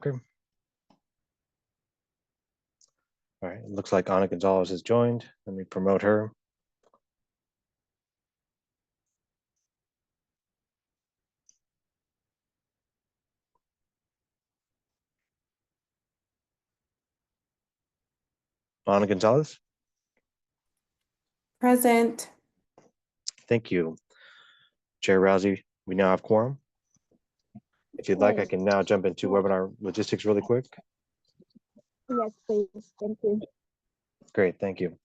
Okay. All right, it looks like Ana Gonzalez has joined. Let me promote her. Ana Gonzalez? Present. Thank you. Chair Rousey, we now have quorum. If you'd like, I can now jump into webinar logistics really quick. Yes, please. Thank you. Great, thank you.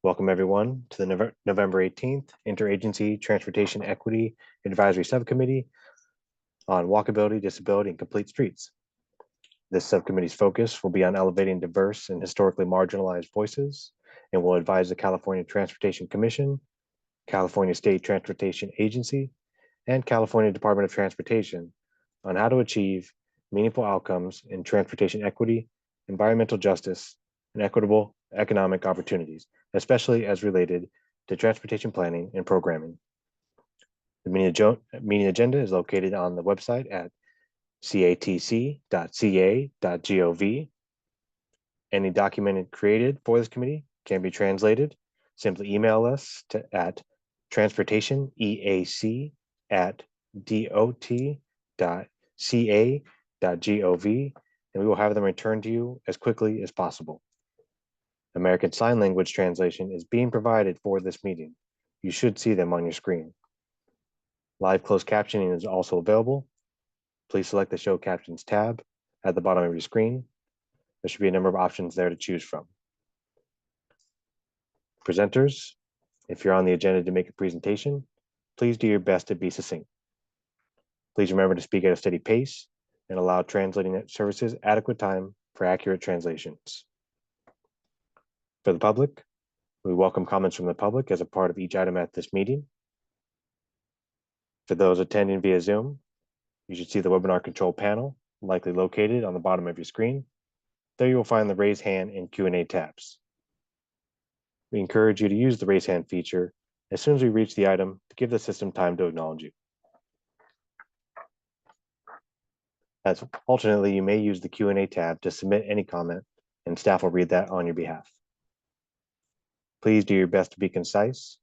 Welcome everyone to the November 18th Interagency Transportation Equity Advisory Subcommittee on Walkability, Disability, and Complete Streets. This subcommittee's focus will be on elevating diverse and historically marginalized voices and will advise the California Transportation Commission, California State Transportation Agency, and California Department of Transportation on how to achieve meaningful outcomes in transportation equity, environmental justice, and equitable economic opportunities, especially as related to transportation planning and programming. The meeting agenda is located on the website at catc.ca.gov. Any document created for this committee can be translated. Simply email us at transportationeac@dot.ca.gov, and we will have them returned to you as quickly as possible. American Sign Language translation is being provided for this meeting. You should see them on your screen. Live closed captioning is also available. Please select the Show Captions tab at the bottom of your screen. There should be a number of options there to choose from. Presenters, if you're on the agenda to make a presentation, please do your best to be succinct. Please remember to speak at a steady pace and allow translating services adequate time for accurate translations. For the public, we welcome comments from the public as a part of each item at this meeting. For those attending via Zoom, you should see the webinar control panel, likely located on the bottom of your screen. There you will find the raise hand and Q&A tabs. We encourage you to use the raise hand feature as soon as we reach the item to give the system time to acknowledge you. As alternately, you may use the Q&A tab to submit any comment, and staff will read that on your behalf. Please do your best to be concise.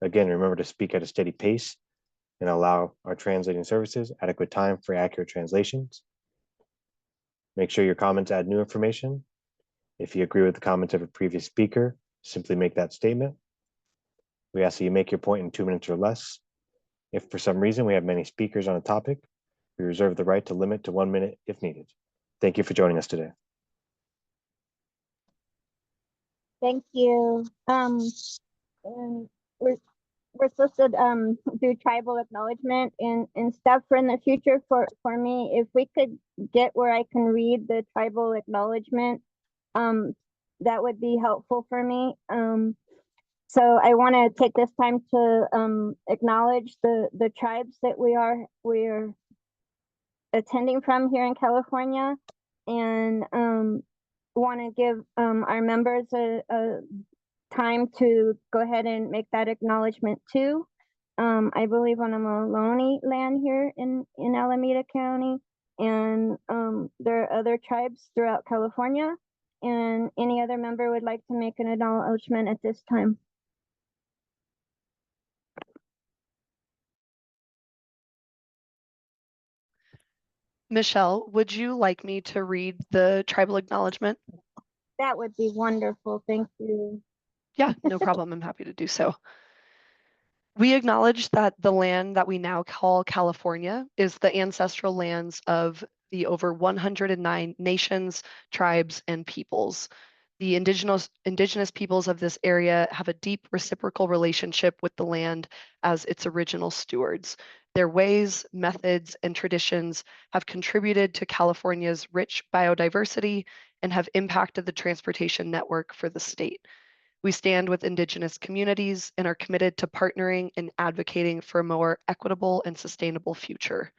Again, remember to speak at a steady pace and allow our translating services adequate time for accurate translations. Make sure your comments add new information. If you agree with the comments of a previous speaker, simply make that statement. We ask that you make your point in 2 minutes or less. If for some reason we have many speakers on a topic, we reserve the right to limit to 1 minute if needed. Thank you for joining us today. Thank you. And we're supposed to do tribal acknowledgement and stuff for in the future. For me, if we could get where I can read the tribal acknowledgement, that would be helpful for me. So I want to take this time to acknowledge the tribes that we're attending from here in California, and want to give our members a time to go ahead and make that acknowledgement too. I believe on a Maloney land here in Alameda County, and there are other tribes throughout California, and any other member would like to make an acknowledgement at this time. Michelle, would you like me to read the tribal acknowledgement? That would be wonderful. Thank you. Yeah, no problem. I'm happy to do so. We acknowledge that the land that we now call California is the ancestral lands of the over 109 nations, tribes, and peoples. The indigenous peoples of this area have a deep reciprocal relationship with the land as its original stewards. Their ways, methods, and traditions have contributed to California's rich biodiversity and have impacted the transportation network for the state. We stand with indigenous communities and are committed to partnering and advocating for a more equitable and sustainable future.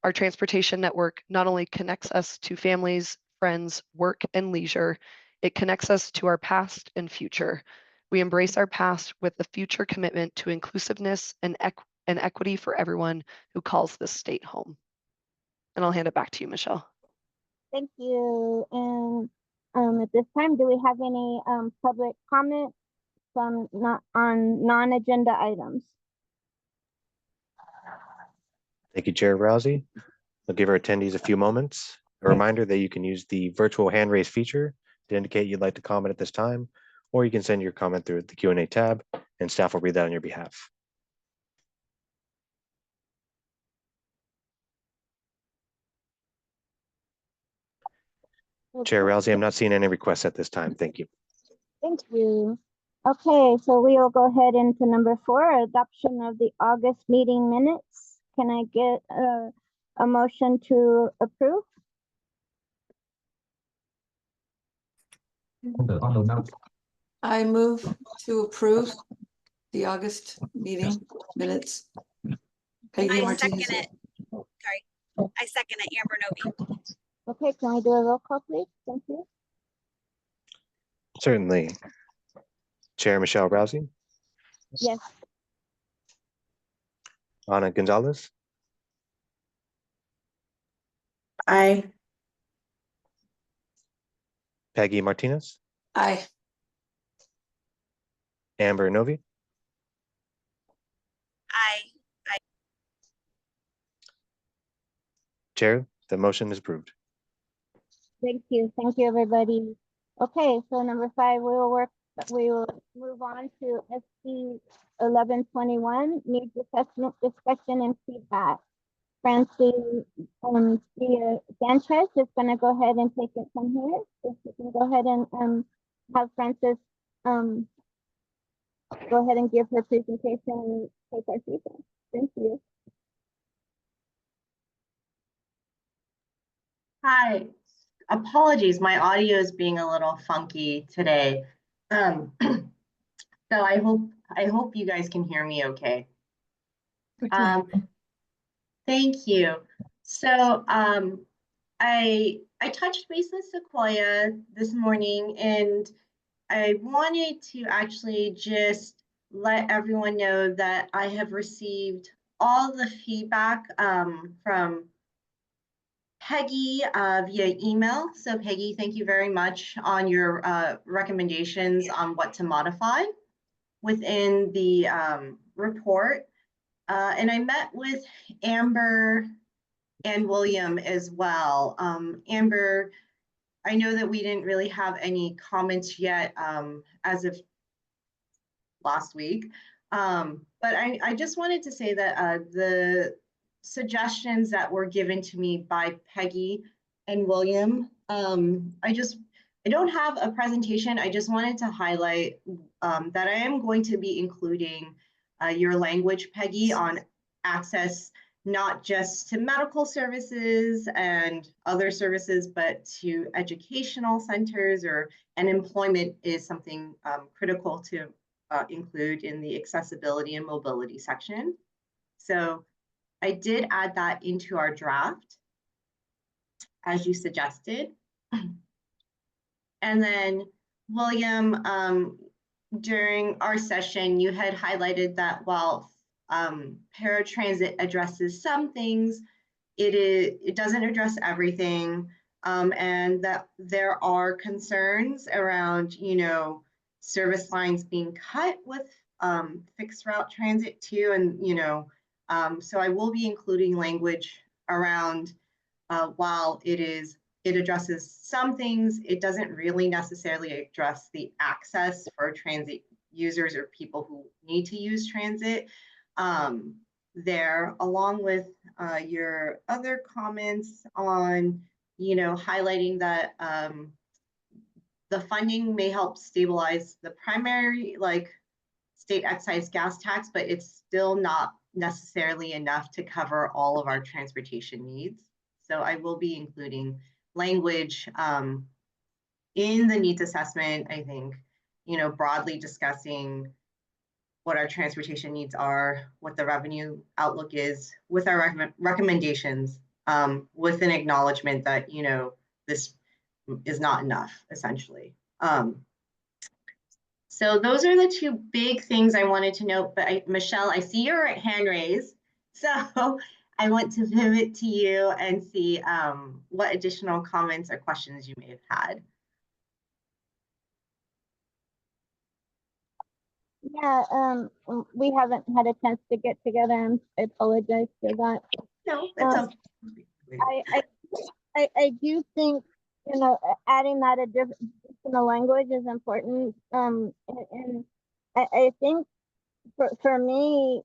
Our transportation network not only connects us to families, friends, work, and leisure, it connects us to our past and future. We embrace our past with the future commitment to inclusiveness and equity for everyone who calls this state home. And I'll hand it back to you, Michelle. Thank you. And at this time, do we have any public comment from not on non-agenda items? Thank you, Chair Rousey. I'll give our attendees a few moments. A reminder that you can use the virtual hand raise feature to indicate you'd like to comment at this time, or you can send your comment through the Q&A tab and staff will read that on your behalf. Chair Rousey, I'm not seeing any requests at this time. Thank you. Thank you. Okay, so we will go ahead into number 4, adoption of the August meeting minutes. Can I get a motion to approve? I move to approve the August meeting minutes. Peggy I Martinez. second it. Sorry. I second it, Amber Novi. Okay, can we do a roll call, please? Thank you. Certainly. Chair Michelle Rousey, Yes. Ana Gonzalez, Aye. Peggy Martinez, Aye. Amber Novi, Aye. Chair, the motion is approved. Thank you. Thank you, everybody. Okay, so number 5, we will move on to SC 1121, needs assessment, discussion, and feedback. Francine Sanchez is gonna go ahead and take it from here. If you can go ahead and have Francis go ahead and give her presentation and take our feedback. Thank you. Hi, apologies, my audio is being a little funky today. So I hope you guys can hear me okay. Thank you. So I touched base with Sequoia this morning, and I wanted to actually just let everyone know that I have received all the feedback from Peggy via email. So Peggy, thank you very much on your recommendations on what to modify within the report. And I met with Amber and William as well. Amber, I know that we didn't really have any comments yet as of last week, but I just wanted to say that the suggestions that were given to me by Peggy and William, I don't have a presentation. I just wanted to highlight that I am going to be including your language, Peggy, on access, not just to medical services and other services, but to educational centers, and employment is something critical to include in the accessibility and mobility section. So I did add that into our draft, as you suggested. And then, William, during our session, you had highlighted that while paratransit addresses some things, it doesn't address everything, and that there are concerns around, service lines being cut with fixed route transit too, and so I will be including language around while it addresses some things, it doesn't really necessarily address the access for transit users or people who need to use transit there, along with your other comments on, highlighting that the funding may help stabilize the primary, like state excise gas tax, but it's still not necessarily enough to cover all of our transportation needs. So I will be including language in the needs assessment, I think, broadly discussing what our transportation needs are, what the revenue outlook is, with our recommendations, with an acknowledgement that, this is not enough, essentially. So those are the two big things I wanted to note, but Michelle, I see your hand raised. So I want to pivot to you and see what additional comments or questions you may have had. Yeah, we haven't had a chance to get together, and I apologize for that. No, it's okay. I do think, you know, adding that additional language is important. And I think for me,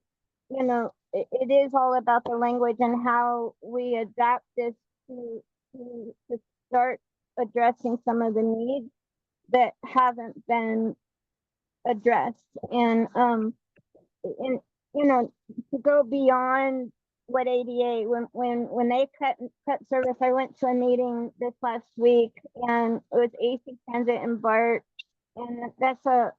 you know, it is all about the language and how we adapt this to start addressing some of the needs that haven't been addressed. And you know, to go beyond what ADA, when they cut service, I went to a meeting this last week, and it was AC Transit and BART, and that's a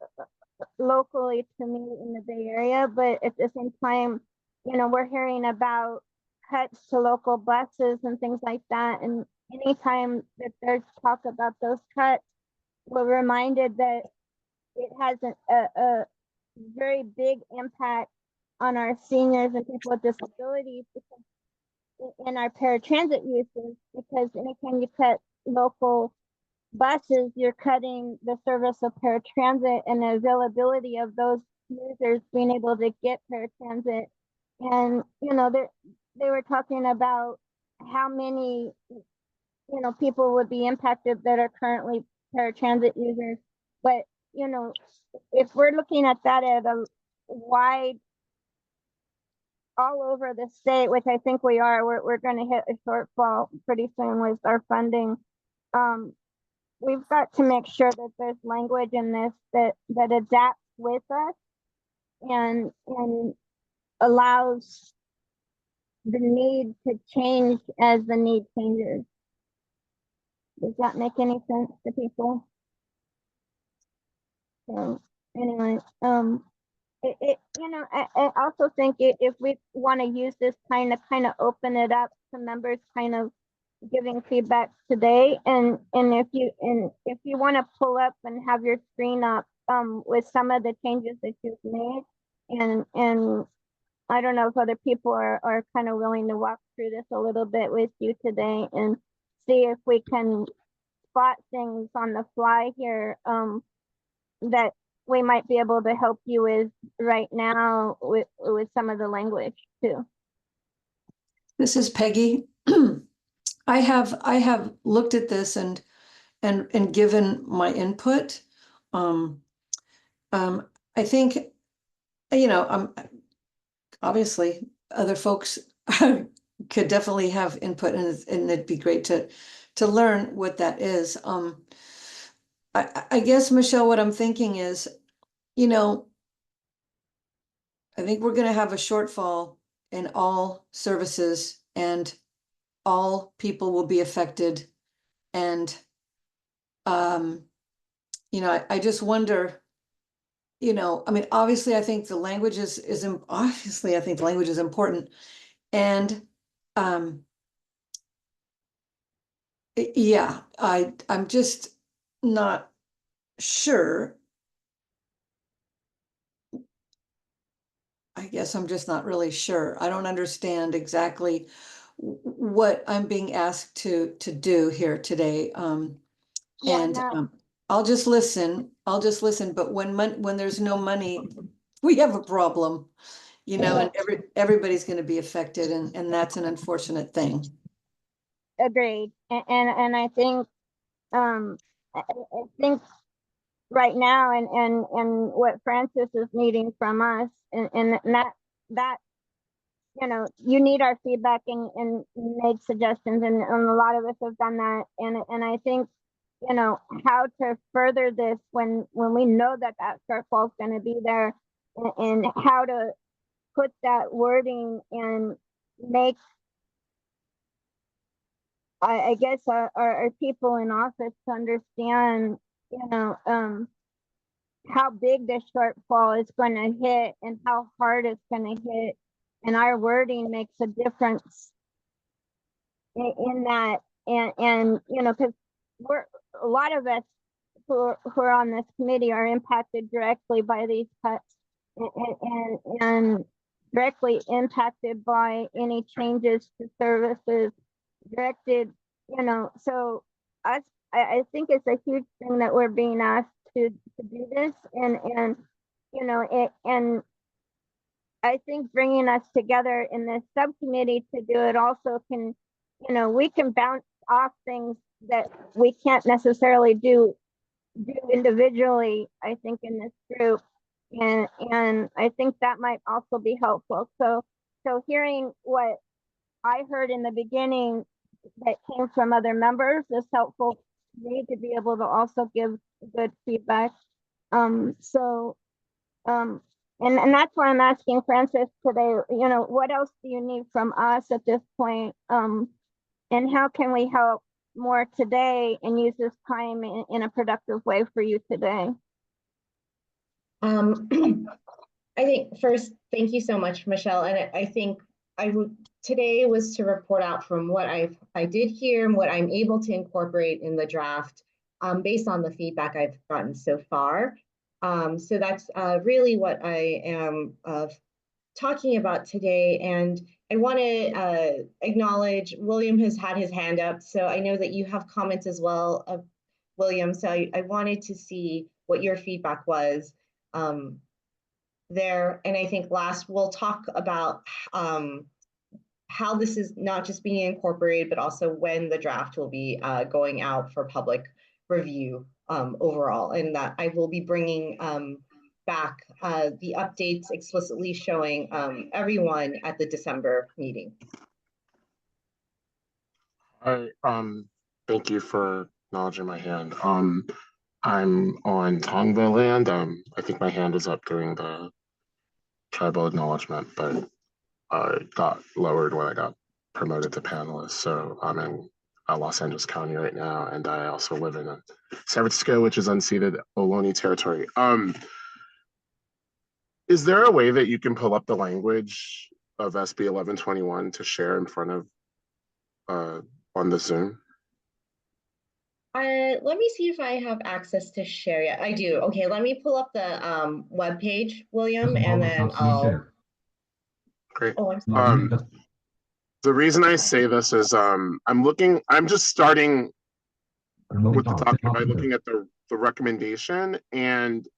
locally to me in the Bay Area, but at the same time, you know, we're hearing about cuts to local buses and things like that. And anytime that there's talk about those cuts, we're reminded that it has a very big impact on our seniors and people with disabilities because in our paratransit uses, because anytime you cut local buses, you're cutting the service of paratransit and the availability of those users being able to get paratransit. And, you know, they were talking about how many, you know, people would be impacted that are currently paratransit users. But, you know, if we're looking at that at a wide, all over the state, which I think we are, we're going to hit a shortfall pretty soon with our funding. We've got to make sure that there's language in this that adapts with us and allows the need to change as the need changes. Does that make any sense to people? So anyway, you know, I also think if we want to use this kind of open it up to members kind of giving feedback today, and if you want to pull up and have your screen up with some of the changes that you've made, and I don't know if other people are kind of willing to walk through this a little bit with you today and see if we can spot things on the fly here that we might be able to help you with right now with some of the language too. This is Peggy. I have looked at this and given my input. I think, you know, obviously other folks could definitely have input, and it'd be great to learn what that is. I guess, Michelle, what I'm thinking is, you know, I think we're going to have a shortfall in all services, and all people will be affected. And, you know, I just wonder, you know, I mean, obviously, I think the language obviously, I think the language is important. And, yeah, I'm just not sure. I guess I'm just not really sure. I don't understand exactly what I'm being asked to do here today. Yeah, And no, I'll just listen. But when there's no money, we have a problem, you know, and everybody's going to be affected, and that's an unfortunate thing. agreed. And I think I think right now and what Francis is needing from us and that you know, you need our feedback and make suggestions, and a lot of us have done that, and I think, you know, how to further this when we know that shortfall is going to be there, and how to put that wording and make I guess our people in office to understand, you know, how big this shortfall is going to hit and how hard it's going to hit, and our wording makes a difference in that. And you know, because we're a lot of us who are on this committee are impacted directly by these cuts, and directly impacted by any changes to services directed, so us, I think it's a huge thing that we're being asked to do this, and and I think bringing us together in this subcommittee to do it also can, we can bounce off things that we can't necessarily do individually, I think, in this group. And I think that might also be helpful. So hearing what I heard in the beginning that came from other members is helpful for me to be able to also give good feedback. And that's why I'm asking Francis today, what else do you need from us at this point? And how can we help more today and use this time in a productive way for you today? I think first, thank you so much, Michelle. And I think today was to report out from what I did hear and what I'm able to incorporate in the draft based on the feedback I've gotten so far. So that's really what I am talking about today. And I want to acknowledge William has had his hand up. So I know that you have comments as well, William. So I wanted to see what your feedback was there. And I think last we'll talk about how this is not just being incorporated, but also when the draft will be going out for public review overall. And that I will be bringing back the updates explicitly showing everyone at the December meeting. Thank you for acknowledging my hand. I'm on Tongva land. I think my hand was up during the tribal acknowledgement, but it got lowered when I got promoted to panelist. So I'm in Los Angeles County right now, and I also live in San Francisco, which is unceded Ohlone territory. Is there a way that you can pull up the language of SB 1121 to share in front of on the Zoom? Let me see if I have access to share yet. I do. Okay, let me pull up the web page, William, and then I'll. Great. Oh, I'm sorry. The reason I say this is I'm just starting with the document by looking at the recommendation, and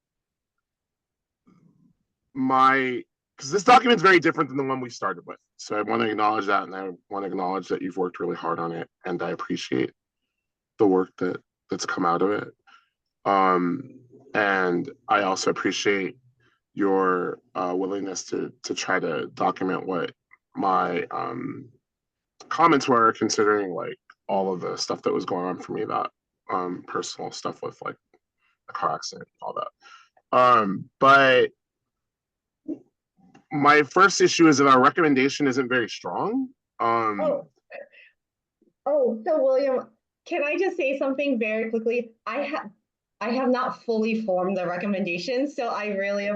because this document is very different than the one we started with. So I want to acknowledge that, and I want to acknowledge that you've worked really hard on it, and I appreciate the work that's come out of it. And I also appreciate your willingness to try to document what my comments were, considering like all of the stuff that was going on for me, that personal stuff with like the car accident and all that. But my first issue is that our recommendation isn't very strong. So William, can I just say something very quickly? I have not fully formed the recommendation, so I really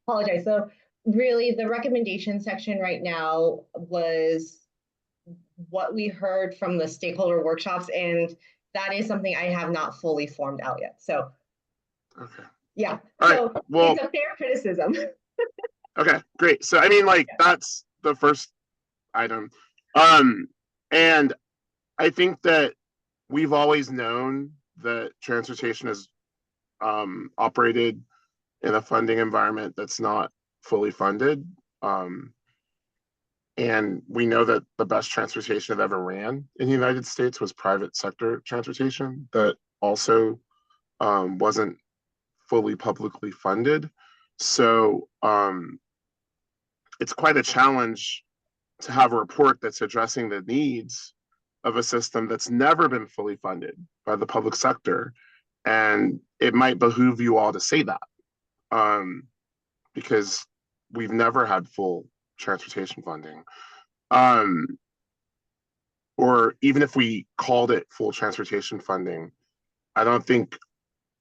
apologize. So really the recommendation section right now was what we heard from the stakeholder workshops, and that is something I have not fully formed out yet. So okay. Yeah. All so right. Well, it's a fair criticism. Okay, great. So I mean, like, that's the first item. And I think that we've always known that transportation is operated in a funding environment that's not fully funded. And we know that the best transportation that ever ran in the United States was private sector transportation that also wasn't fully publicly funded. So it's quite a challenge to have a report that's addressing the needs of a system that's never been fully funded by the public sector. And it might behoove you all to say that because we've never had full transportation funding. Or even if we called it full transportation funding, I don't think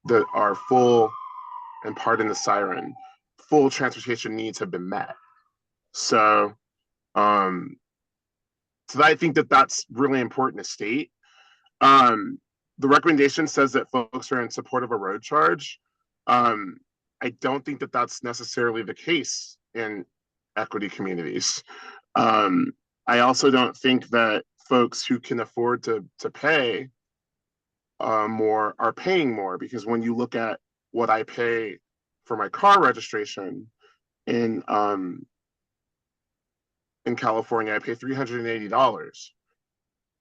that our full, and pardon the siren, full transportation needs have been met. So I think that that's really important to state. The recommendation says that folks are in support of a road charge. I don't think that that's necessarily the case. And equity communities. I also don't think that folks who can afford to pay more are paying more, because when you look at what I pay for my car registration in California, I pay $380.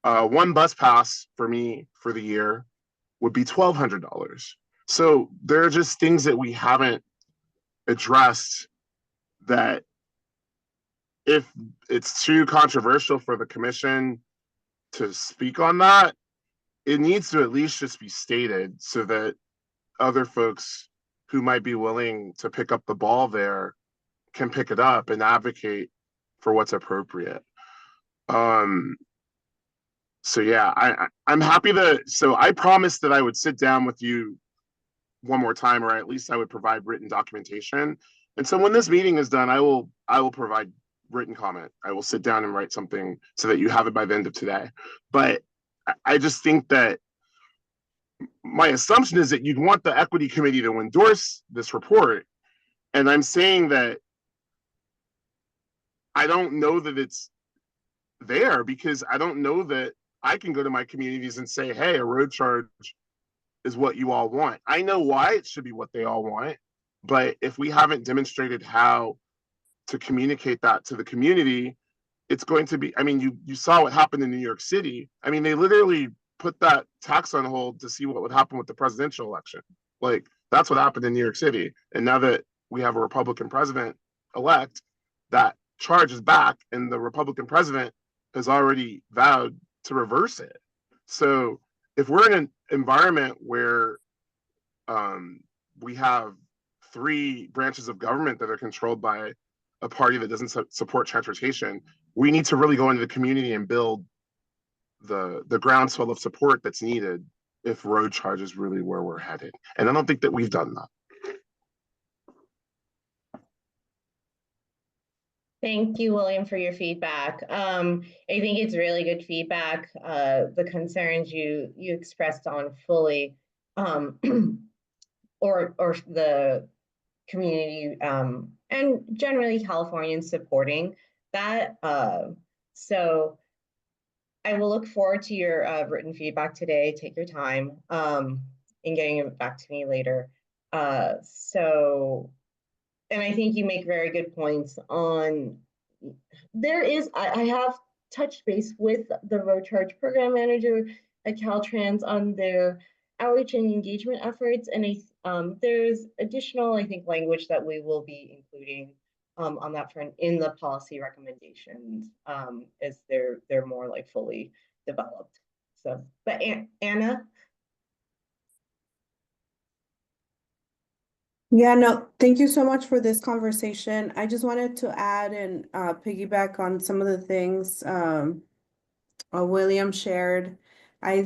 One bus pass for me for the year would be $1,200. So there are just things that we haven't addressed that, if it's too controversial for the commission to speak on that, it needs to at least just be stated so that other folks who might be willing to pick up the ball there can pick it up and advocate for what's appropriate. So yeah, I'm happy so I promised that I would sit down with you one more time, or at least I would provide written documentation. And so when this meeting is done, I will provide written comment. I will sit down and write something so that you have it by the end of today. But I just think that my assumption is that you'd want the equity committee to endorse this report. And I'm saying that I don't know that it's there, because I don't know that I can go to my communities and say, hey, a road charge is what you all want. I know why it should be what they all want, but if we haven't demonstrated how to communicate that to the community, it's going to be, I mean, you saw what happened in New York City. I mean, they literally put that tax on hold to see what would happen with the presidential election. Like, that's what happened in New York City. And now that we have a Republican president elect, that charge is back, and the Republican president has already vowed to reverse it. So if we're in an environment where we have three branches of government that are controlled by a party that doesn't support transportation, we need to really go into the community and build the groundswell of support that's needed if road charge is really where we're headed. And I don't think that we've done that. Thank you, William, for your feedback. I think it's really good feedback. The concerns you expressed on fully, or the community and generally Californians supporting that. So I will look forward to your written feedback today. Take your time in getting it back to me later. And I think you make very good points on, I have touched base with the road charge program manager at Caltrans on their outreach and engagement efforts. And there's additional, I think, language that we will be including on that front in the policy recommendations as they're more like fully developed. So, but Anna? Yeah, no, thank you so much for this conversation. I just wanted to add and piggyback on some of the things William shared. I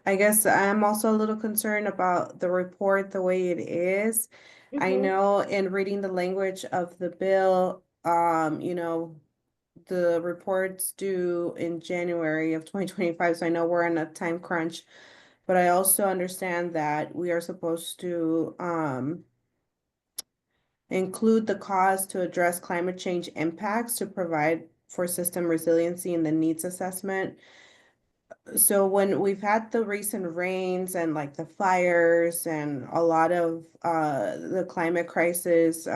guess I'm also a little concerned about the report the way it is. I know in reading the language of the bill, the report's due in January of 2025, so I know we're in a time crunch. But I also understand that we are supposed to include the cause to address climate change impacts to provide for system resiliency in the needs assessment. So when we've had the recent rains and like the fires and a lot of the climate crisis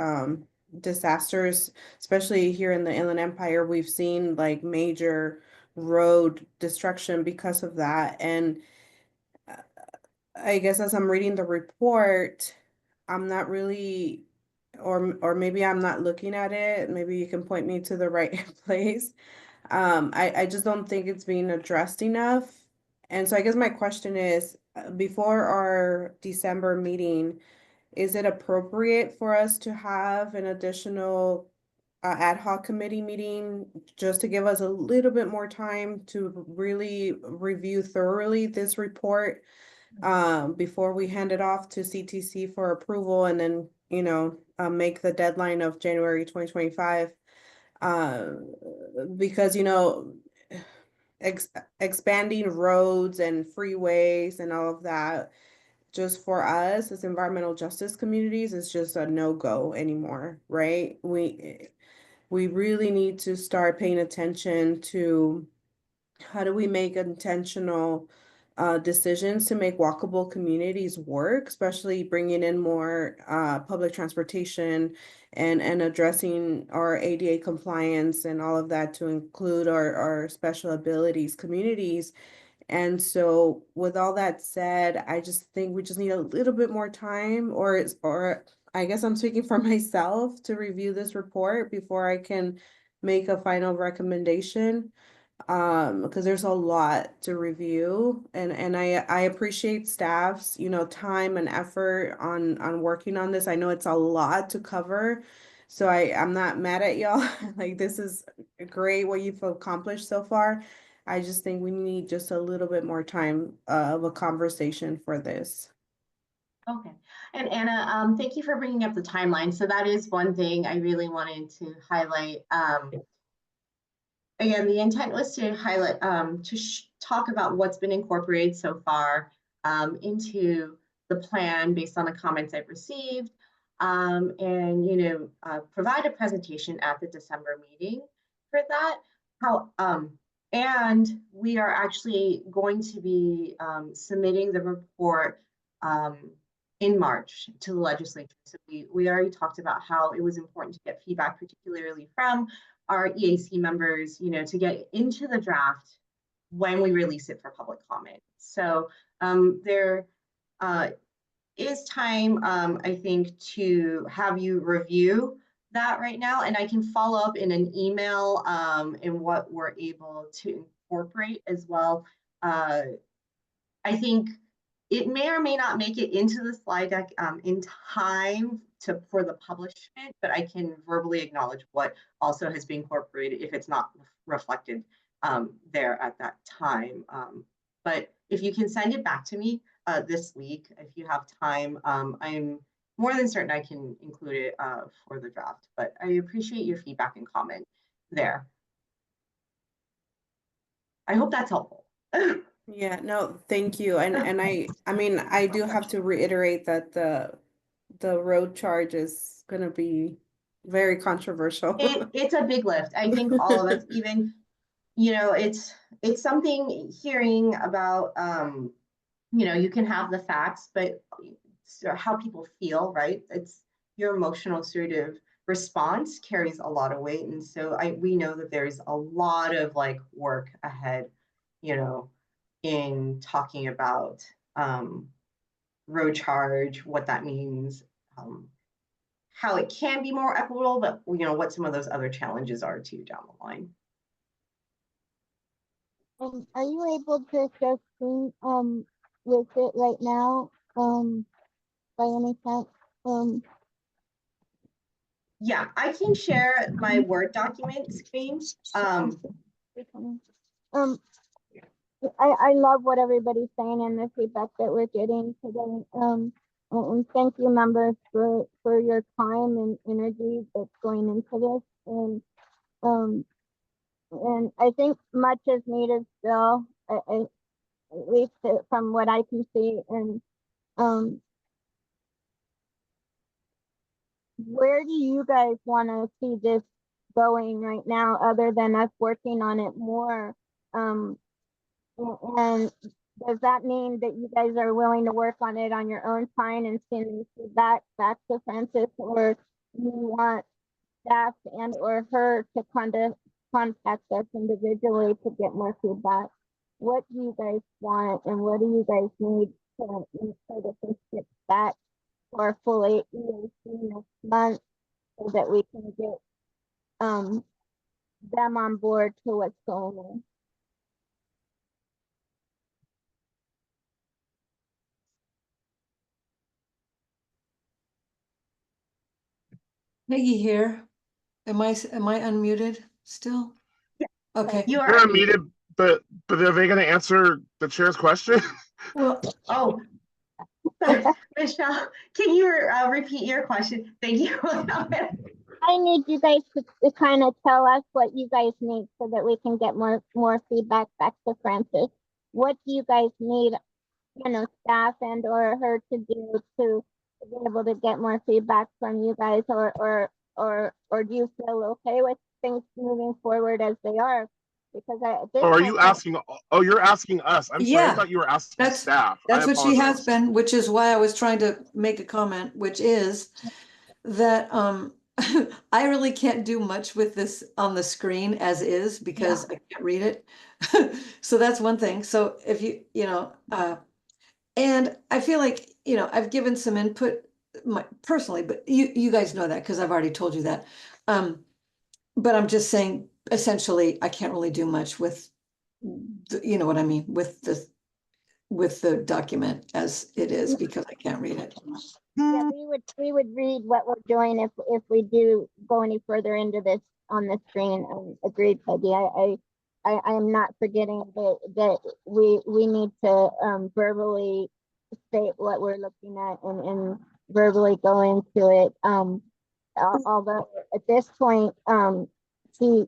disasters, especially here in the Inland Empire, we've seen like major road destruction because of that. And I guess as I'm reading the report, I'm not really, or maybe I'm not looking at it. Maybe you can point me to the right place. I just don't think it's being addressed enough. And so I guess my question is, before our December meeting, is it appropriate for us to have an additional ad hoc committee meeting just to give us a little bit more time to really review thoroughly this report before we hand it off to CTC for approval, and then, make the deadline of January 2025? Because, expanding roads and freeways and all of that, just for us as environmental justice communities, is just a no-go anymore, right? we really need to start paying attention to how do we make intentional decisions to make walkable communities work, especially bringing in more public transportation and addressing our ADA compliance and all of that to include our special abilities communities. And so with all that said, I just think we just need a little bit more time, or I guess I'm speaking for myself, to review this report before I can make a final recommendation. Because there's a lot to review, and I appreciate staff's, time and effort on working on this. I know it's a lot to cover, so I'm not mad at y'all. Like, this is great what you've accomplished so far. I just think we need just a little bit more time of a conversation for this. Okay. And Anna, thank you for bringing up the timeline. So that is one thing I really wanted to highlight. Again, the intent was to highlight, talk about what's been incorporated so far into the plan based on the comments I've received, and provide a presentation at the December meeting for that. And we are actually going to be submitting the report in March to the legislature. So we already talked about how it was important to get feedback, particularly from our EAC members, to get into the draft when we release it for public comment. So there is time, I think, to have you review that right now, and I can follow up in an email in what we're able to incorporate as well. I think it may or may not make it into the slide deck in time for the publishment, but I can verbally acknowledge what also has been incorporated if it's not reflected there at that time. But if you can send it back to me this week, if you have time, I'm more than certain I can include it for the draft, but I appreciate your feedback and comment there. I hope that's helpful. Yeah, no, thank you. And I mean, I do have to reiterate that the road charge is gonna be very controversial. It's a big lift. I think all of us, even, it's something hearing about, you can have the facts, but how people feel, right? It's your emotional sort of response carries a lot of weight. And so we know that there's a lot of work ahead, in talking about road charge, what that means, how it can be more equitable, but what some of those other challenges are too down the line. Are you able to share screen with it right now? By any chance? Yeah, I can share my Word document screen. I love what everybody's saying and the feedback that we're getting today. And thank you, members, for your time and energy that's going into this. And I think much is needed still, at least from what I can see. And where do you guys want to see this going right now, other than us working on it more? And does that mean that you guys are willing to work on it on your own time and send feedback back to Francis, or you want staff and or her to contact us individually to get more feedback? What do you guys want, and what do you guys need to ensure that this gets back for fully EAC next month, so that we can get them on board to what's going on? Peggy here. Am I unmuted still? Yeah. Okay. You You're are unmuted, but are they going to answer the chair's question? Well, Oh, Michelle, can you repeat your question? Thank you. I need you guys to kind of tell us what you guys need so that we can get more feedback back to Francis. What do you guys need, staff and or her to do to be able to get more feedback from you guys, or or do you feel okay with things moving forward as they are? Because at this Or are point, you asking, oh, you're asking us. I'm sorry, I Yeah, thought you were asking that's staff. that's I what she has apologize. been, which is why I was trying to make a comment, which is that I really can't do much with this on the screen as is because I can't read it. So that's one thing. So if and I feel like, I've given some input personally, but you guys know that because I've already told you that. But I'm just saying, essentially, I can't really do much with, you know what I mean, with the document as it is because I can't read it. yeah, we would read what we're doing if we do go any further into this on the screen. Agreed, Peggy. I am not forgetting that we need to verbally state what we're looking at and verbally go into it. Although at this point, she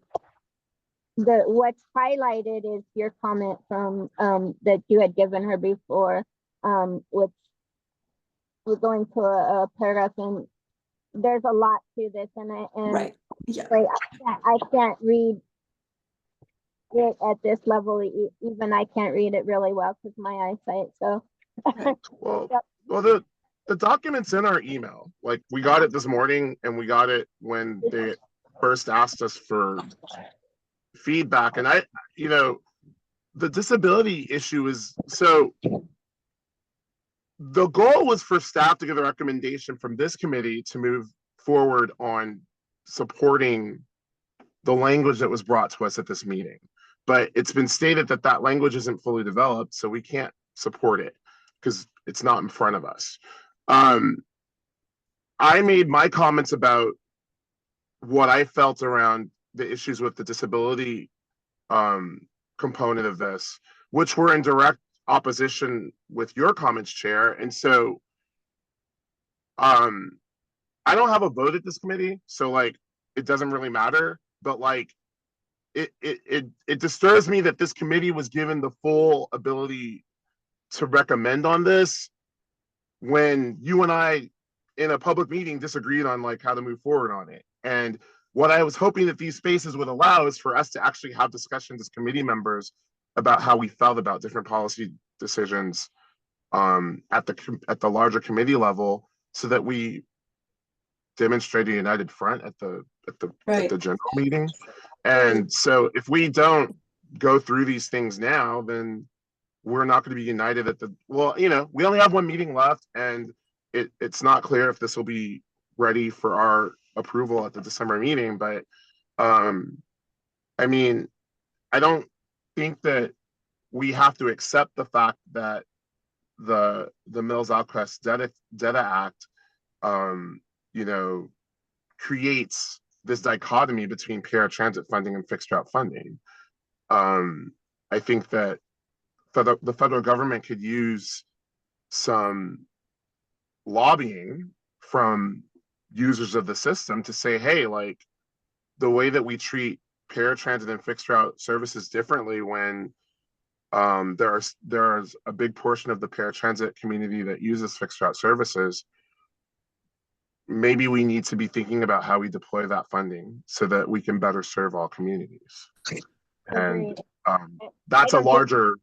what's highlighted is your comment from that you had given her before, which we're going to a paragraph, and there's a lot to this, and Right, yeah. like, I can't read it at this level. Even I can't read it really well because my eyesight. So Right. Well, Yep. well, the document's in our email. Like, we got it this morning, and we got it when they first asked us for feedback. And the disability issue is, so the goal was for staff to get a recommendation from this committee to move forward on supporting the language that was brought to us at this meeting. But it's been stated that that language isn't fully developed, so we can't support it because it's not in front of us. I made my comments about what I felt around the issues with the disability component of this, which were in direct opposition with your comments, Chair. And so I don't have a vote at this committee, so like it doesn't really matter. But like it disturbs me that this committee was given the full ability to recommend on this when you and I in a public meeting disagreed on like how to move forward on it. And what I was hoping that these spaces would allow is for us to actually have discussions as committee members about how we felt about different policy decisions at the larger committee level, so that we demonstrate a united front at the general meeting. And so if we don't go through these things now, then we're not going to be united at we only have one meeting left, and it's not clear if this will be ready for our approval at the December meeting. But I mean, I don't think that we have to accept the fact that the Mills-Alquist Data Act creates this dichotomy between paratransit funding and fixed route funding. I think that the federal government could use some lobbying from users of the system to say, hey, like, the way that we treat paratransit and fixed route services differently when there's a big portion of the paratransit community that uses fixed route services. Maybe we need to be thinking about how we deploy that funding so that we can better serve all communities. And that's a larger.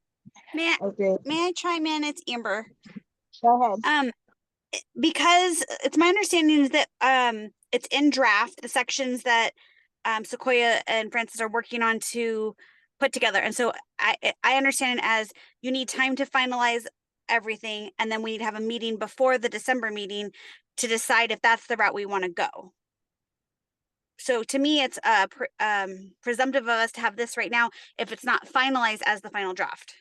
May I chime in? It's Amber. Go ahead. Because it's my understanding that it's in draft, the sections that Sequoia and Francis are working on to put together. And so I understand it as you need time to finalize everything, and then we need to have a meeting before the December meeting to decide if that's the route we want to go. So to me, it's presumptive of us to have this right now if it's not finalized as the final draft.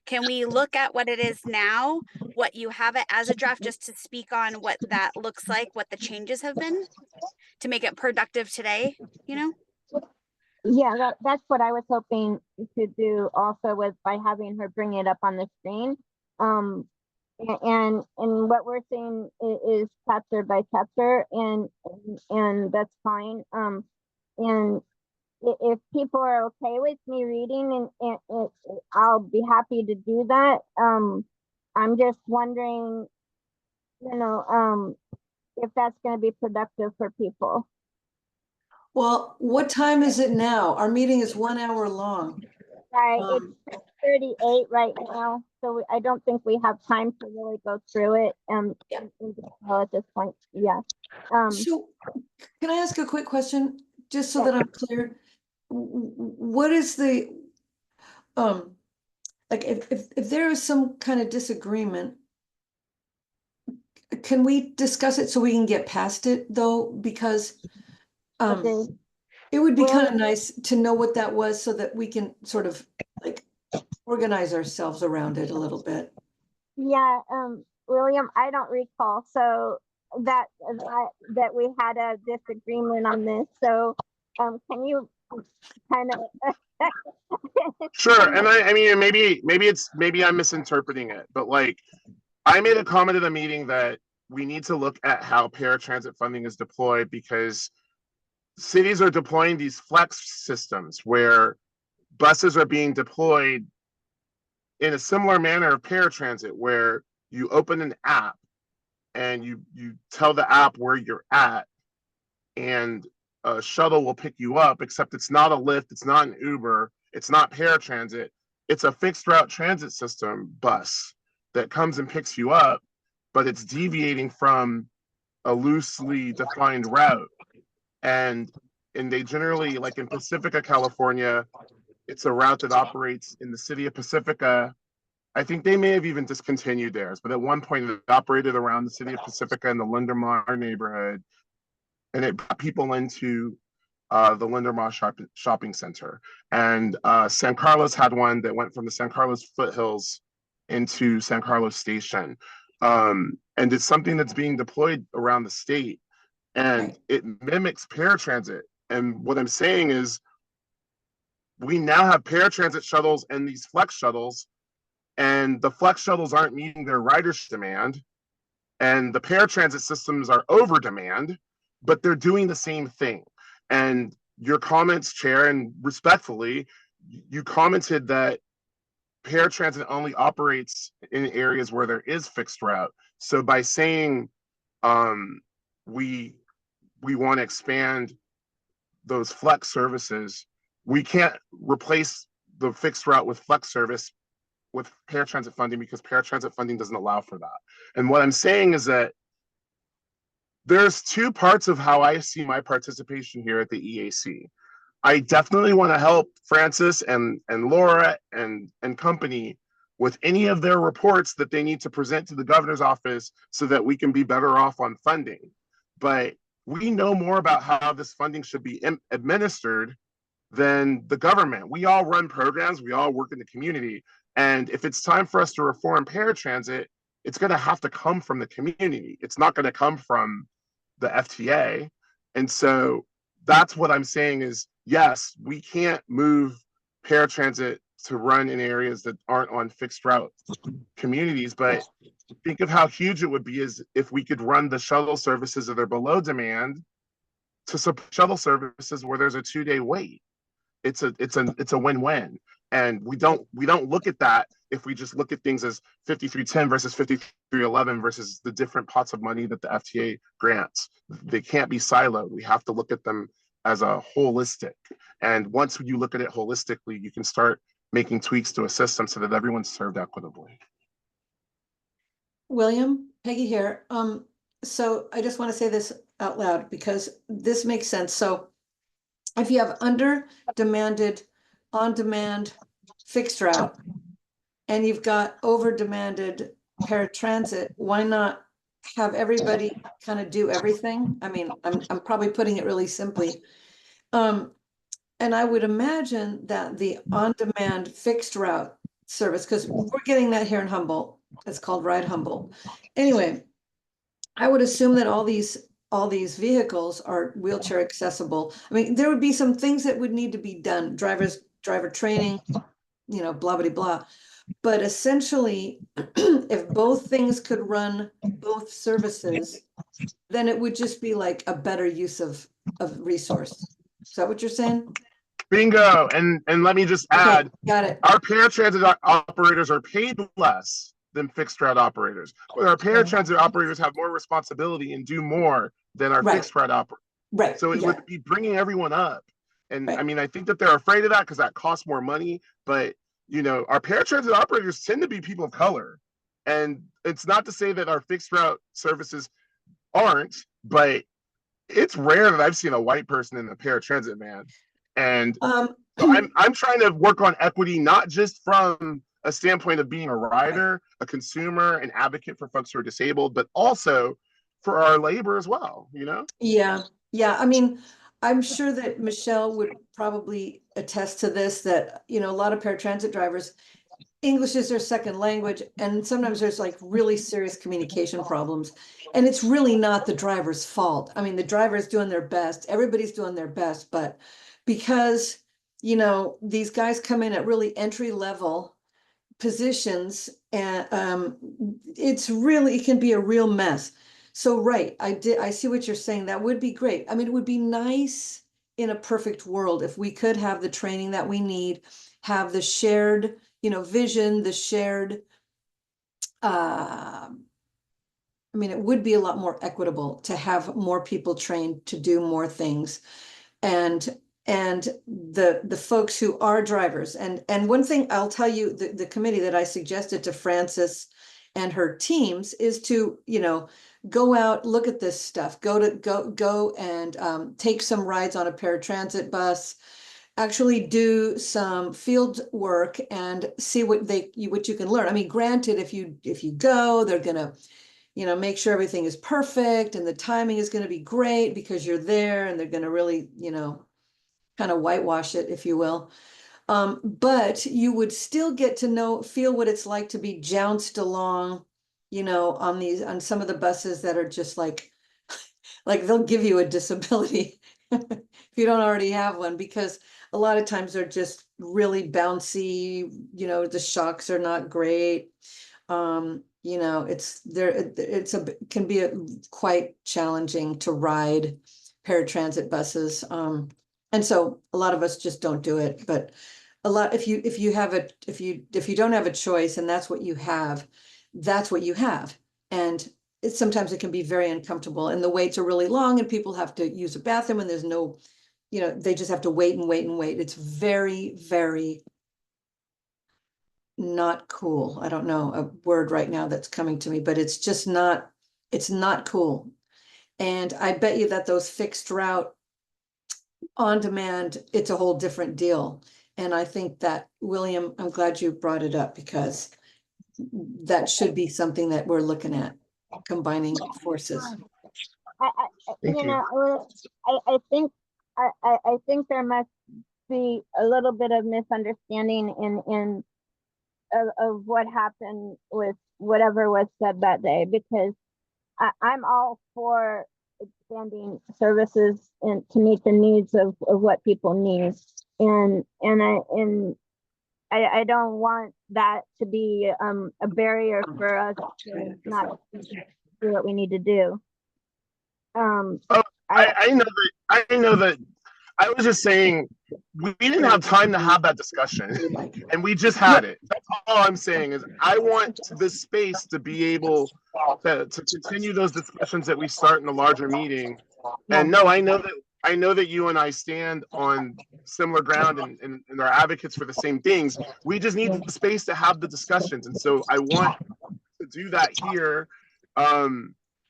Can we look at what it is now, what you have it as a draft, just to speak on what that looks like, what the changes have been, to make it productive today, Yeah, that's what I was hoping to do also, was by having her bring it up on the screen. And what we're seeing is chapter by chapter, and that's fine. And if people are okay with me reading, and I'll be happy to do that. I'm just wondering, if that's going to be productive for people. Well, what time is it now? Our meeting is 1 hour long. Right, Um, it's 38 right now, so I don't think we have time to really go through it in detail at this point. Yeah. So can I ask a quick question, just so that I'm clear? What is the, like, if there is some kind of disagreement, can we discuss it so we can get past it, though? Because Okay. it would be kind of Well- nice to know what that was so that we can sort of like organize ourselves around it a little bit. Yeah, William, I don't recall. So that we had a disagreement on this. So can you kind of Sure, and I mean, maybe I'm misinterpreting it, but like, I made a comment at a meeting that we need to look at how paratransit funding is deployed, because cities are deploying these flex systems where buses are being deployed in a similar manner of paratransit, where you open an app and you tell the app where you're at, and a shuttle will pick you up, except it's not a Lyft, it's not an Uber, it's not paratransit, it's a fixed route transit system bus that comes and picks you up, but it's deviating from a loosely defined route. And they generally, like in Pacifica, California, it's a route that operates in the city of Pacifica. I think they may have even discontinued theirs, but at one point it operated around the city of Pacifica in the Lindermar neighborhood, and it brought people into the Lindermar shopping center. And San Carlos had one that went from the San Carlos foothills into San Carlos station. And it's something that's being deployed around the state, and it mimics paratransit. And what I'm saying is, we now have paratransit shuttles and these flex shuttles, and the flex shuttles aren't meeting their ridership demand, and the paratransit systems are over demand, but they're doing the same thing. And your comments, Chair, and respectfully, you commented that paratransit only operates in areas where there is fixed route. So by saying we want to expand those flex services, we can't replace the fixed route with flex service with paratransit funding, because paratransit funding doesn't allow for that. And what I'm saying is that there's two parts of how I see my participation here at the EAC. I definitely want to help Francis and Laura and company with any of their reports that they need to present to the governor's office so that we can be better off on funding. But we know more about how this funding should be administered than the government. We all run programs, we all work in the community. And if it's time for us to reform paratransit, it's going to have to come from the community. It's not going to come from the FTA. And so that's what I'm saying is, yes, we can't move paratransit to run in areas that aren't on fixed route communities, but think of how huge it would be is if we could run the shuttle services that are below demand to support shuttle services where there's a 2-day wait. It's a win-win. And we don't look at that if we just look at things as 5310 versus 5311 versus the different pots of money that the FTA grants. They can't be siloed. We have to look at them as a holistic. And once you look at it holistically, you can start making tweaks to a system so that everyone's served equitably. William, Peggy here. So I just want to say this out loud because this makes sense. So if you have under demanded, on demand, fixed route, and you've got over demanded paratransit, why not have everybody kind of do everything? I mean, I'm probably putting it really simply. And I would imagine that the on-demand fixed route service, because we're getting that here in Humboldt, it's called Ride Humboldt. Anyway, I would assume that all these vehicles are wheelchair accessible. I mean, there would be some things that would need to be done, driver training, you know, blah, blah, blah. But essentially, if both things could run both services, then it would just be like a better use of resource. Is that what you're saying? Bingo. And let me just add, Got it. our paratransit operators are paid less than fixed route operators. But our paratransit operators have more responsibility and do more than our Right. fixed route operators. Right. So it yeah. would be bringing everyone up. And Right. I mean, I think that they're afraid of that because that costs more money. But, you know, our paratransit operators tend to be people of color. And it's not to say that our fixed route services aren't, but it's rare that I've seen a white person in a paratransit van. And so I'm trying to work on equity, not just from a standpoint of being a rider, a consumer, an advocate for folks who are disabled, but also for our labor as well, you know? Yeah, yeah. I mean, I'm sure that Michelle would probably attest to this, that, you know, a lot of paratransit drivers, English is their second language, and sometimes there's like really serious communication problems. And it's really not the driver's fault. I mean, the driver's doing their best, everybody's doing their best, but because, you know, these guys come in at really entry level positions, and it can be a real mess. So right, I see what you're saying. That would be great. I mean, it would be nice in a perfect world if we could have the training that we need, have the shared, you know, vision, the shared, I mean, it would be a lot more equitable to have more people trained to do more things. And the folks who are drivers, and one thing I'll tell you, the committee that I suggested to Frances and her teams is to, you know, go out, look at this stuff, go and take some rides on a paratransit bus, actually do some field work and see what you can learn. I mean, granted, if you go, they're gonna, you know, make sure everything is perfect and the timing is going to be great because you're there, and they're going to really, you know, kind of whitewash it, if you will. But you would still get to feel what it's like to be jounced along, you know, on some of the buses that are just like they'll give you a disability if you don't already have one, because a lot of times they're just really bouncy, you know, the shocks are not great. You know, can be quite challenging to ride paratransit buses. And so a lot of us just don't do it, but if you don't have a choice and that's what you have, that's what you have. And sometimes it can be very uncomfortable, and the waits are really long, and people have to use a bathroom, and there's no, you know, they just have to wait and wait and wait. It's very, very not cool. I don't know a word right now that's coming to me, but it's just not, it's not cool. And I bet you that those fixed route on demand, it's a whole different deal. And I think that, William, I'm glad you brought it up, because that should be something that we're looking at, combining forces. Thank you. I think I think there must be a little bit of misunderstanding in of what happened with whatever was said that day, because I'm all for expanding services and to meet the needs of what people need, and I don't want that to be a barrier for us to not do what we need to do. I know that I was just saying we didn't have time to have that discussion, and we just had it. That's all I'm saying is I want this space to be able to continue those discussions that we start in a larger meeting. And no, I know that you and I stand on similar ground and are advocates for the same things. We just need the space to have the discussions. And so I want to do that here.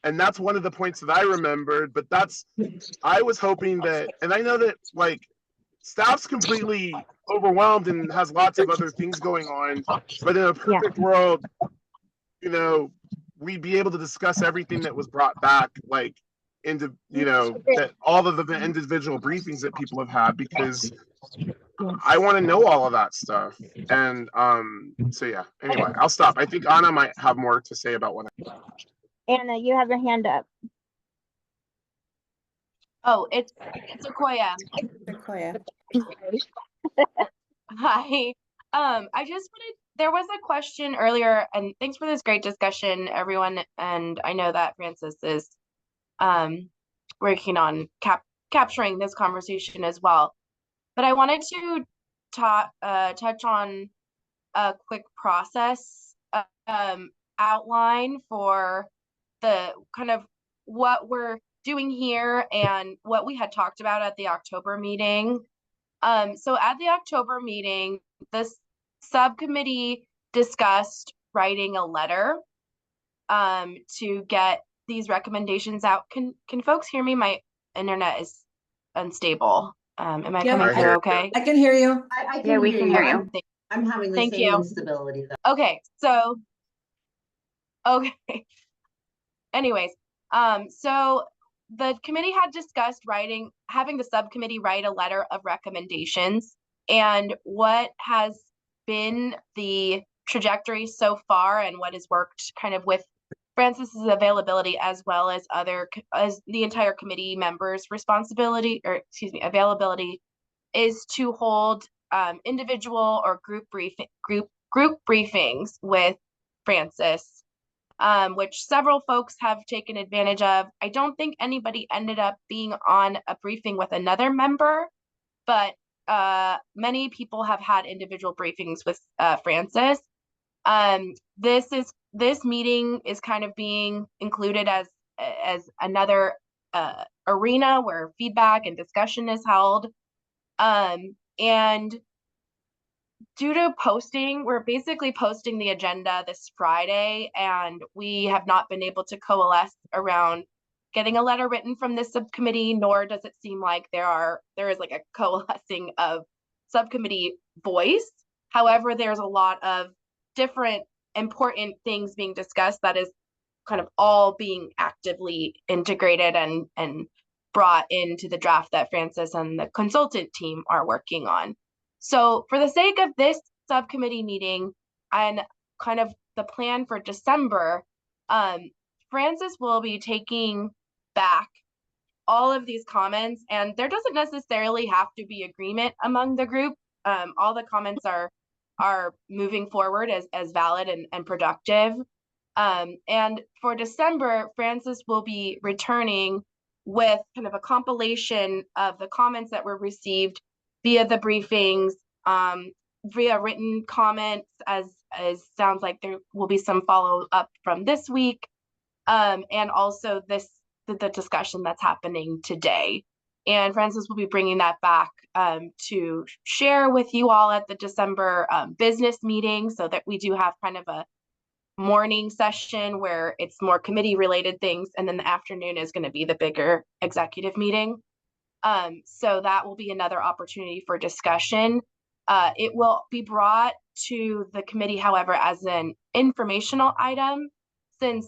And that's one of the points that I remembered, but I was hoping that, and I know that like staff's completely overwhelmed and has lots of other things going on, but in a perfect world, you know, we'd be able to discuss everything that was brought back, like into, you know, that all of the individual briefings that people have had, because I want to know all of that stuff. And so yeah, anyway, I'll stop. I think Anna might have more to say about what Anna, you have your hand up. Oh, it's Sequoia. Sequoia. Hi. I just wanted, there was a question earlier, and thanks for this great discussion, everyone. And I know that Frances is working on capturing this conversation as well. But I wanted to touch on a quick process outline for the kind of what we're doing here and what we had talked about at the October meeting. So at the October meeting, this subcommittee discussed writing a letter to get these recommendations out. Can folks hear me? My internet is unstable. Am I Yeah, coming I through hear okay? I can hear you. I Yeah, we can hear you. you. I'm having the Thank same you. instability though. Okay, okay. Anyways, so the committee had discussed having the subcommittee write a letter of recommendations, and what has been the trajectory so far and what has worked kind of with Francis's availability as well as as the entire committee members' responsibility, or excuse me, availability, is to hold individual or group briefings with Francis, which several folks have taken advantage of. I don't think anybody ended up being on a briefing with another member, but many people have had individual briefings with Francis. This meeting is kind of being included as another arena where feedback and discussion is held. And due to posting, we're basically posting the agenda this Friday, and we have not been able to coalesce around getting a letter written from this subcommittee, nor does it seem like there is like a coalescing of subcommittee voice. However, there's a lot of different important things being discussed that is kind of all being actively integrated and brought into the draft that Francis and the consultant team are working on. So for the sake of this subcommittee meeting and kind of the plan for December, Francis will be taking back all of these comments, and there doesn't necessarily have to be agreement among the group. All the comments are moving forward as valid and productive. And for December, Francis will be returning with kind of a compilation of the comments that were received via the briefings, via written comments, as sounds like there will be some follow up from this week, and also the discussion that's happening today. And Francis will be bringing that back to share with you all at the December business meeting, so that we do have kind of a morning session where it's more committee related things, and then the afternoon is going to be the bigger executive meeting. So that will be another opportunity for discussion. It will be brought to the committee, however, as an informational item, since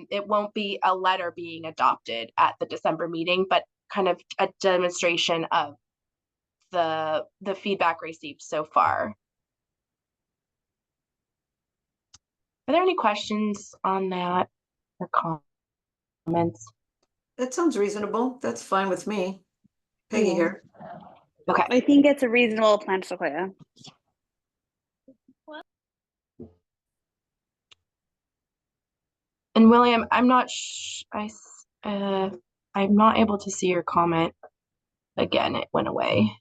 it won't be a letter being adopted at the December meeting, but kind of a demonstration of the feedback received so far. Are there any questions on that or comments? That sounds reasonable. That's fine with me. Peggy here. Okay. I think it's a reasonable plan, Sequoia. And William, I'm not able to see your comment. Again, it went away.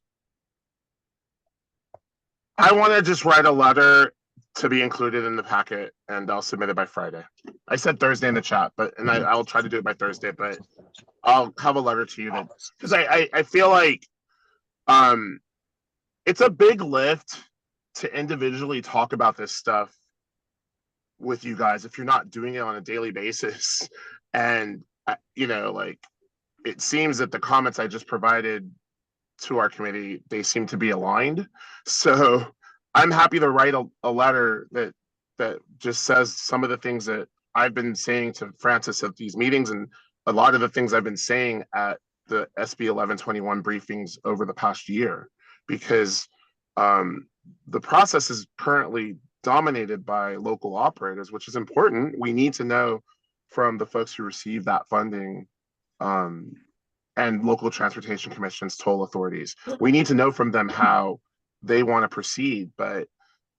I want to just write a letter to be included in the packet, and I'll submit it by Friday. I said Thursday in the chat, I'll try to do it by Thursday, but I'll have a letter to you because I feel like it's a big lift to individually talk about this stuff with you guys if you're not doing it on a daily basis. And like, it seems that the comments I just provided to our committee, they seem to be aligned. So I'm happy to write a letter that just says some of the things that I've been saying to Francis at these meetings, and a lot of the things I've been saying at the SB 1121 briefings over the past year, because the process is currently dominated by local operators, which is important. We need to know from the folks who receive that funding, and local transportation commissions, toll authorities. We need to know from them how they want to proceed, but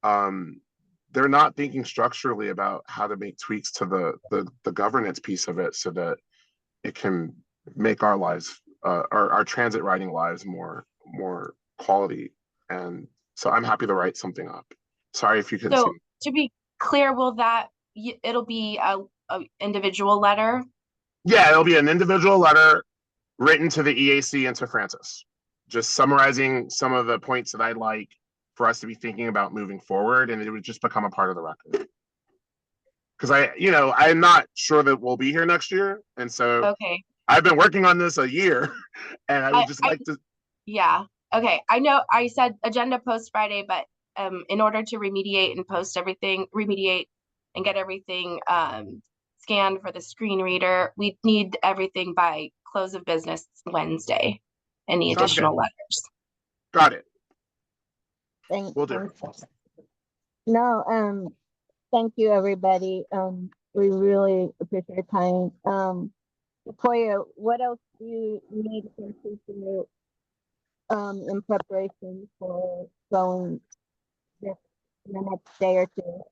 they're not thinking structurally about how to make tweaks to the governance piece of it, so that it can make our lives, our transit riding lives, more quality. And so I'm happy to write something up. Sorry if you couldn't see. To be clear, will that it'll be a individual letter? Yeah, it'll be an individual letter written to the EAC and to Francis, just summarizing some of the points that I'd like for us to be thinking about moving forward, and it would just become a part of the record. Because I'm not sure that we'll be here next year, and so Okay. I've been working on this a year, and I would just like to. Yeah. Okay. I know I said agenda post Friday, but in order to remediate and post everything, remediate and get everything scanned for the screen reader, we need everything by close of business Wednesday. Any Sounds additional good. letters? Got it. Thank Will do. No, thank you, everybody. We really appreciate your time. Sequoia, what else do you need from you in preparation for going this in the next day or two?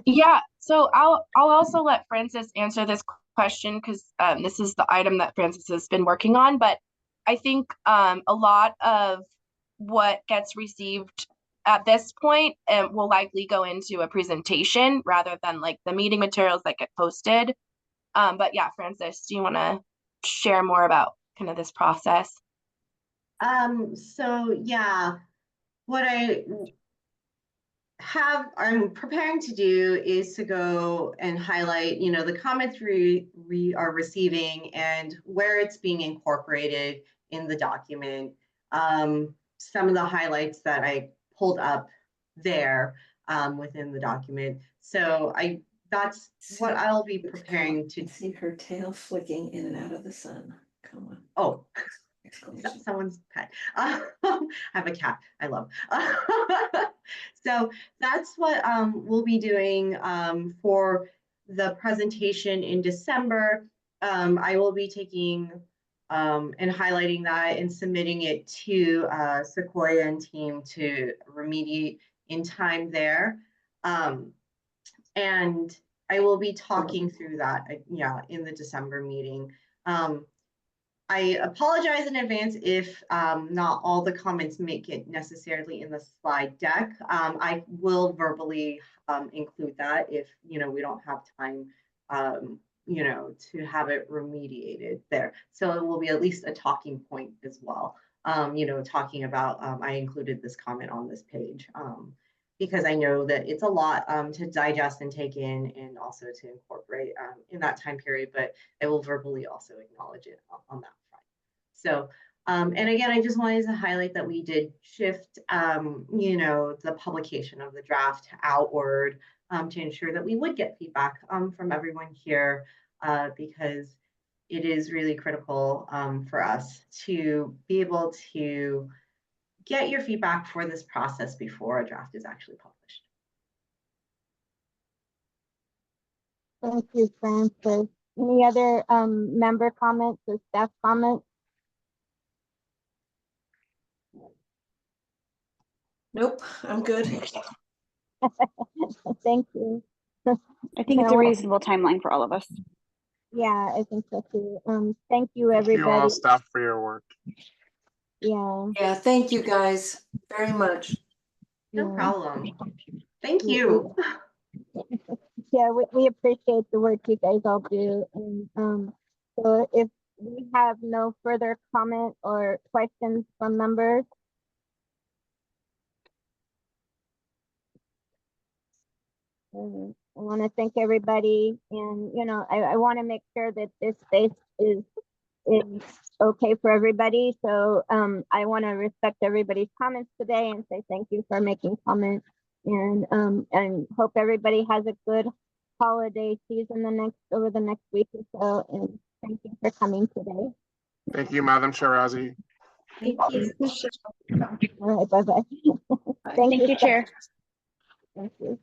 Yeah, so I'll also let Francis answer this question because this is the item that Francis has been working on. But I think a lot of what gets received at this point will likely go into a presentation rather than like the meeting materials that get posted. But yeah, Francis, do you want to share more about kind of this process? So yeah, what I'm preparing to do is to go and highlight, the comments we are receiving and where it's being incorporated in the document. Some of the highlights that I pulled up there within the document. So that's what I'll be preparing to. I see her tail flicking in and out of the sun. Come on. Oh. Exclamation. Someone's pet. I have a cat. I love. So that's what we'll be doing for the presentation in December. I will be taking and highlighting that and submitting it to Sequoia and team to remediate in time there. And I will be talking through that, in the December meeting. I apologize in advance if not all the comments make it necessarily in the slide deck. I will verbally include that if we don't have time to have it remediated there. So it will be at least a talking point as well. Talking about I included this comment on this page because I know that it's a lot to digest and take in and also to incorporate in that time period, but I will verbally also acknowledge it on that front. So, and again, I just wanted to highlight that we did shift, the publication of the draft outward to ensure that we would get feedback from everyone here because it is really critical for us to be able to get your feedback for this process before a draft is actually published. Thank you, Francis. Any other member comments or staff comments? Nope, I'm good. Thank you. I think it's a reasonable timeline for all of us. Yeah, I think so too. Thank you, Thank you all, everybody. staff, for your work. Yeah. Yeah, thank you guys very much. No Yeah. problem. Thank you. Yeah, we appreciate the work you guys all do. And so if we have no further comment or questions from members. I want to thank everybody, and I want to make sure that this space is okay for everybody. So I want to respect everybody's comments today and say thank you for making comments, and hope everybody has a good holiday season over the next week or so. And thank you for coming today. Thank you, Madam Shirazi. Thank you. All right, bye bye. Thank you, Chair. Thank you.